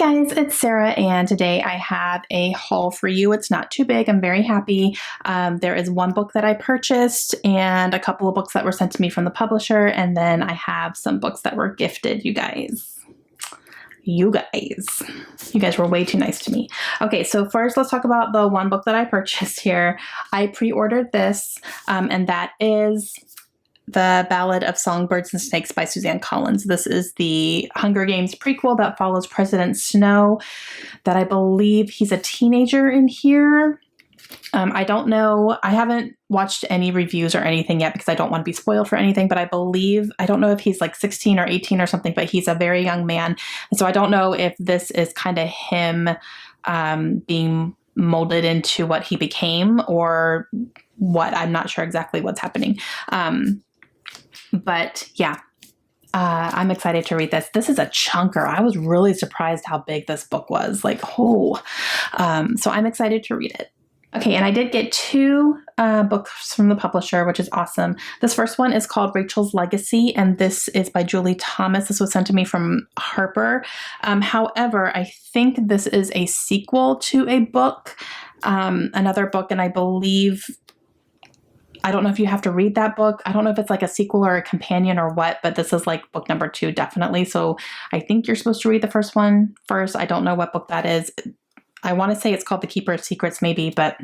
Guys, it's Sarah, and today I have a haul for you. It's not too big. I'm very happy. There is one book that I purchased and a couple of books that were sent to me from the publisher, and then I have some books that were gifted, you guys. You guys were way too nice to me. Okay, so first let's talk about the one book that I purchased here. I pre-ordered this, and that is The Ballad of Songbirds and Snakes by Suzanne Collins. This is the Hunger Games prequel that follows President Snow, that I believe he's a teenager in here. I don't know. I haven't watched any reviews or anything yet because I don't want to be spoiled for anything, but I don't know if he's like 16 or 18 or something, but he's a very young man. And so I don't know if this is kind of him being molded into what he became or what. I'm not sure exactly what's happening. But yeah, I'm excited to read this. This is a chunker. I was really surprised how big this book was. Like, so I'm excited to read it. Okay, and I did get two books from the publisher, which is awesome. This first one is called Rachel's Legacy, and this is by Julie Thomas. This was sent to me from Harper. However, I think this is a sequel to a book, another book, and I don't know if you have to read that book. I don't know if it's like a sequel or a companion or what, but this is like book number 2, definitely. So I think you're supposed to read the first one first. I don't know what book that is. I want to say it's called The Keeper of Secrets maybe, but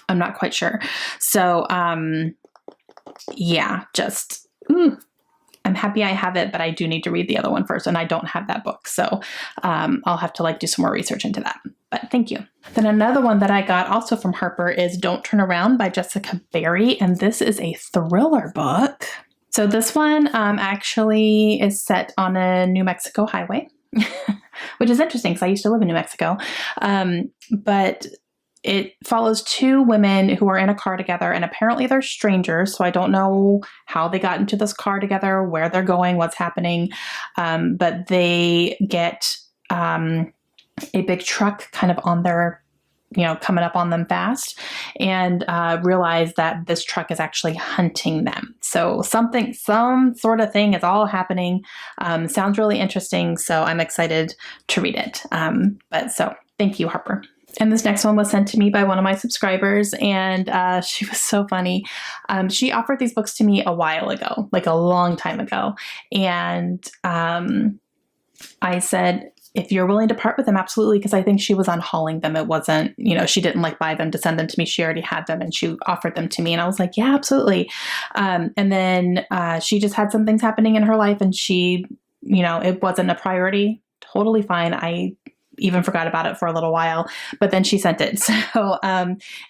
I'm not quite sure. So, yeah, I'm happy I have it, but I do need to read the other one first, and I don't have that book. So, I'll have to do some more research into that, but thank you. Then another one that I got also from Harper is Don't Turn Around by Jessica Barry, and this is a thriller book. So this one actually is set on a New Mexico highway, which is interesting because I used to live in New Mexico. But it follows two women who are in a car together, and apparently they're strangers. So I don't know how they got into this car together, where they're going, what's happening. But they get a big truck kind of on their, coming up on them fast, and realize that this truck is actually hunting them. So some sort of thing is all happening. Sounds really interesting. So I'm excited to read it. So thank you, Harper. And this next one was sent to me by one of my subscribers, and she was so funny. She offered these books to me a while ago, like a long time ago. And I said, if you're willing to part with them, absolutely, because I think she was unhauling them. It wasn't, she didn't buy them to send them to me. She already had them and she offered them to me. And I was like, yeah, absolutely. And then she just had some things happening in her life, and she, it wasn't a priority. Totally fine. I even forgot about it for a little while, but then she sent it. So,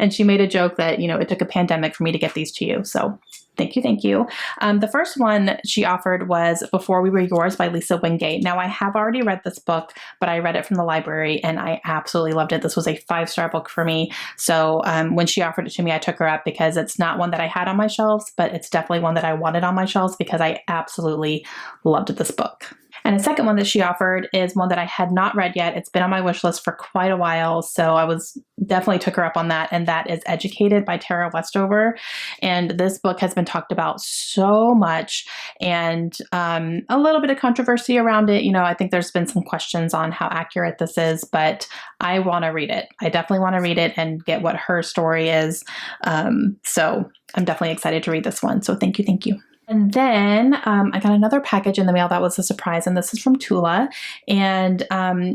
and she made a joke that, it took a pandemic for me to get these to you. So thank you. Thank you. The first one she offered was Before We Were Yours by Lisa Wingate. Now I have already read this book, but I read it from the library and I absolutely loved it. This was a 5-star book for me. So when she offered it to me, I took her up because it's not one that I had on my shelves, but it's definitely one that I wanted on my shelves because I absolutely loved this book. And the second one that she offered is one that I had not read yet. It's been on my wish list for quite a while, so I definitely took her up on that, and that is Educated by Tara Westover. And this book has been talked about so much, and a little bit of controversy around it. I think there's been some questions on how accurate this is, but I want to read it. I definitely want to read it and get what her story is. So I'm definitely excited to read this one. So thank you. Thank you. And then I got another package in the mail that was a surprise, and this is from Tula. And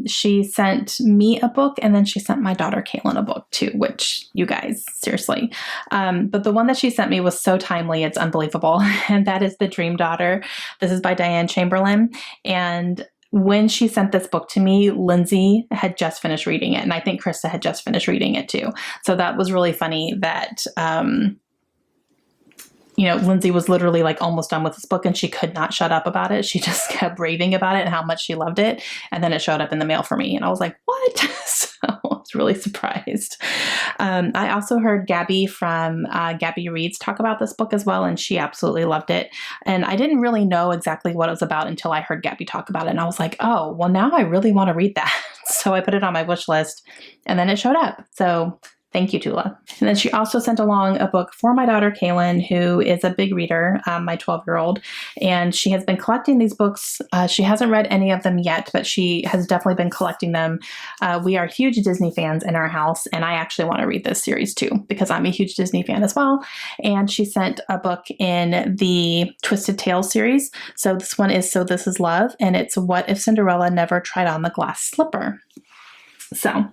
she sent me a book, and then she sent my daughter Kaylin a book too, which, you guys, seriously. But the one that she sent me was so timely, it's unbelievable. And that is The Dream Daughter. This is by Diane Chamberlain. And when she sent this book to me, Lindsay had just finished reading it, and I think Krista had just finished reading it too. So that was really funny that Lindsay was literally almost done with this book and she could not shut up about it. She just kept raving about it and how much she loved it. And then it showed up in the mail for me and I was like, what? So I was really surprised. I also heard Gabby from Gabby Reads talk about this book as well, and she absolutely loved it. And I didn't really know exactly what it was about until I heard Gabby talk about it. And I was like, oh, well, now I really want to read that. So I put it on my wish list and then it showed up. So Thank you, Tula. And then she also sent along a book for my daughter, Kaylin, who is a big reader, my 12-year-old. And she has been collecting these books. She hasn't read any of them yet, but she has definitely been collecting them. We are huge Disney fans in our house, and I actually want to read this series too, because I'm a huge Disney fan as well. And she sent a book in the Twisted Tales series. So this one is So This Is Love, and it's What If Cinderella Never Tried On the Glass Slipper. So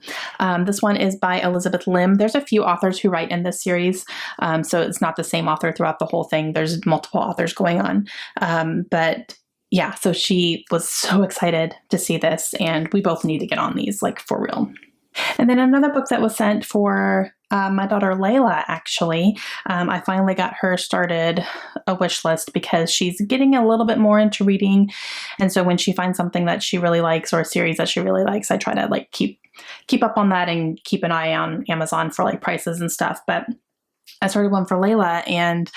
this one is by Elizabeth Lim. There's a few authors who write in this series, so it's not the same author throughout the whole thing. There's multiple authors going on. But yeah, so she was so excited to see this, and we both need to get on these, like, for real. And then another book that was sent for my daughter Layla, actually. I finally got her started a wish list because she's getting a little bit more into reading. And so when she finds something that she really likes or a series that she really likes, I try to like keep up on that and keep an eye on Amazon for like prices and stuff. But I started one for Layla, and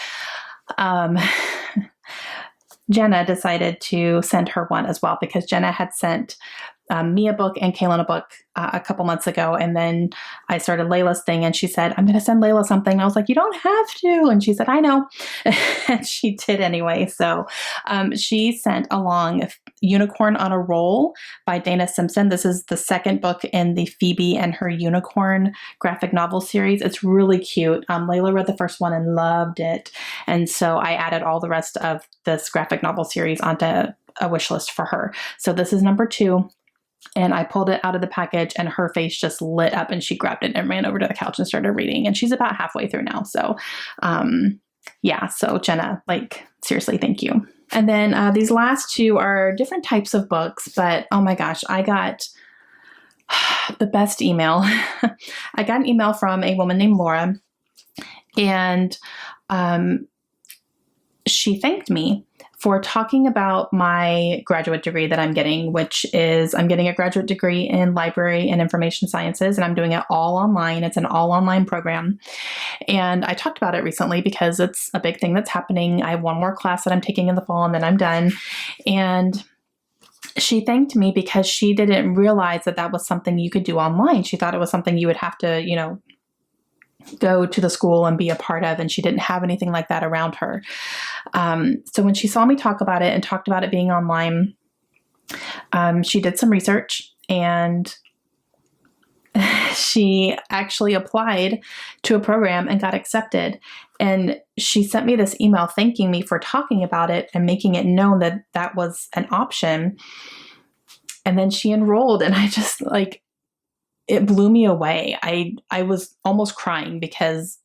Jenna decided to send her one as well, because Jenna had sent me a book and Kaylin a book a couple months ago. And then I started Layla's thing, and she said, I'm going to send Layla something. And I was like, you don't have to. And she said, I know. And she did anyway. So she sent along Unicorn on a Roll by Dana Simpson. This is the second book in the Phoebe and Her Unicorn graphic novel series. It's really cute. Layla read the first one and loved it. And so I added all the rest of this graphic novel series onto a wish list for her. So this is number 2. And I pulled it out of the package, and her face just lit up, and she grabbed it and ran over to the couch and started reading. And she's about halfway through now. So, yeah. So Jenna, like, seriously, thank you. And then these last 2 are different types of books, but oh my gosh, I got the best email. I got an email from a woman named Laura, and she thanked me for talking about my graduate degree that I'm getting, which is I'm getting a graduate degree in library and information sciences, and I'm doing it all online. It's an all online program. And I talked about it recently because it's a big thing that's happening. I have one more class that I'm taking in the fall, and then I'm done. And she thanked me because she didn't realize that that was something you could do online. She thought it was something you would have to, go to the school and be a part of, and she didn't have anything like that around her. So when she saw me talk about it and talked about it being online, she did some research, and she actually applied to a program and got accepted. And she sent me this email thanking me for talking about it and making it known that that was an option. And then she enrolled, and I just it blew me away. I was almost crying because,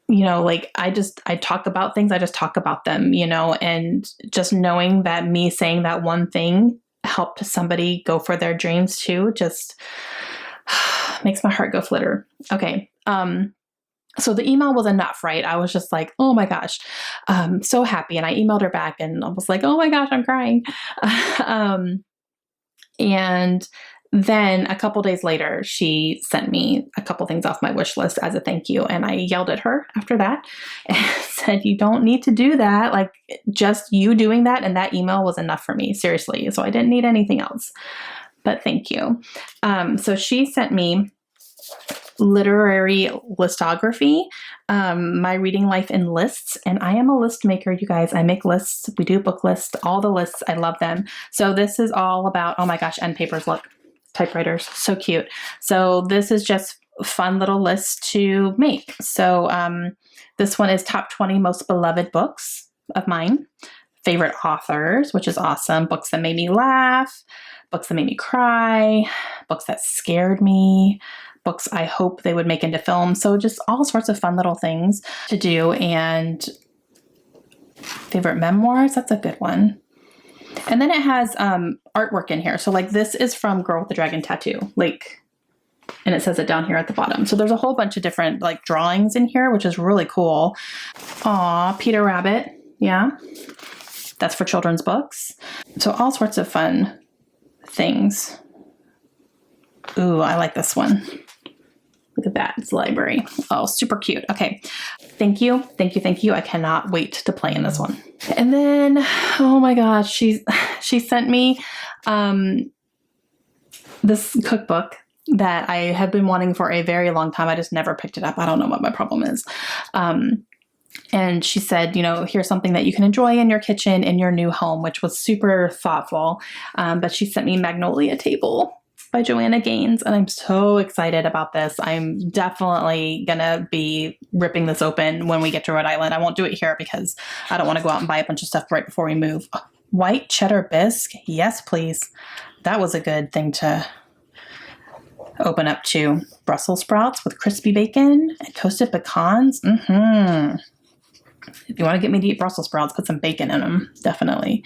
I talk about things, I just talk about them, and just knowing that me saying that one thing helped somebody go for their dreams too, just makes my heart go flitter. Okay. So the email was enough, right? I was just like, oh my gosh, so happy. And I emailed her back, and I was like, oh my gosh, I'm crying. And then a couple days later, she sent me a couple things off my wish list as a thank you. And I yelled at her after that and said, you don't need to do that. Like, just you doing that and that email was enough for me, seriously. So I didn't need anything else, but thank you. So she sent me literary listography, my reading life in lists. And I am a list maker, you guys. I make lists. We do book lists, all the lists. I love them. So this is all about, oh my gosh, end papers. Look. Typewriters, so cute. So this is just fun little lists to make. So this one is top 20 most beloved books of mine, favorite authors, which is awesome, books that made me laugh, books that made me cry, books that scared me, books I hope they would make into films. So just all sorts of fun little things to do. And favorite memoirs, that's a good one. And then it has artwork in here. So like this is from Girl with the Dragon Tattoo, and it says it down here at the bottom. So there's a whole bunch of different drawings in here, which is really cool. Aw, Peter Rabbit. Yeah. That's for children's books. So all sorts of fun things. Ooh, I like this one. Look at that. It's library. Oh, super cute. Okay. Thank you. Thank you. Thank you. I cannot wait to play in this one. And then, oh my gosh, she sent me this cookbook. that I have been wanting for a very long time. I just never picked it up. I don't know what my problem is. And she said, here's something that you can enjoy in your kitchen in your new home, which was super thoughtful. But she sent me Magnolia Table by Joanna Gaines, and I'm so excited about this. I'm definitely going to be ripping this open when we get to Rhode Island. I won't do it here because I don't want to go out and buy a bunch of stuff right before we move. White cheddar bisque. Yes, please. That was a good thing to open up to. Brussels sprouts with crispy bacon and toasted pecans. If you want to get me to eat Brussels sprouts, put some bacon in them. Definitely.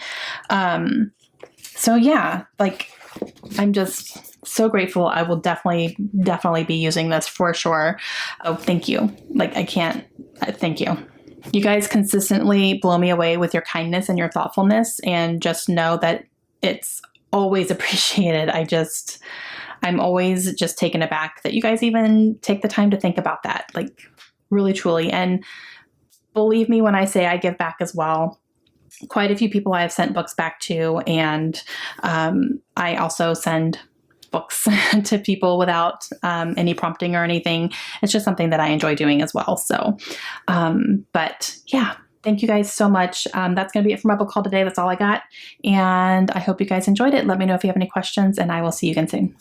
So yeah, I'm just so grateful. I will definitely be using this for sure. Oh, thank you. Thank you. You guys consistently blow me away with your kindness and your thoughtfulness, and just know that it's always appreciated. I'm always just taken aback that you guys even take the time to think about that, really, truly. And believe me when I say I give back as well. Quite a few people I have sent books back to, and I also send books to people without any prompting or anything. It's just something that I enjoy doing as well. So, but yeah, thank you guys so much. That's going to be it for my book haul today. That's all I got. And I hope you guys enjoyed it. Let me know if you have any questions, and I will see you again soon.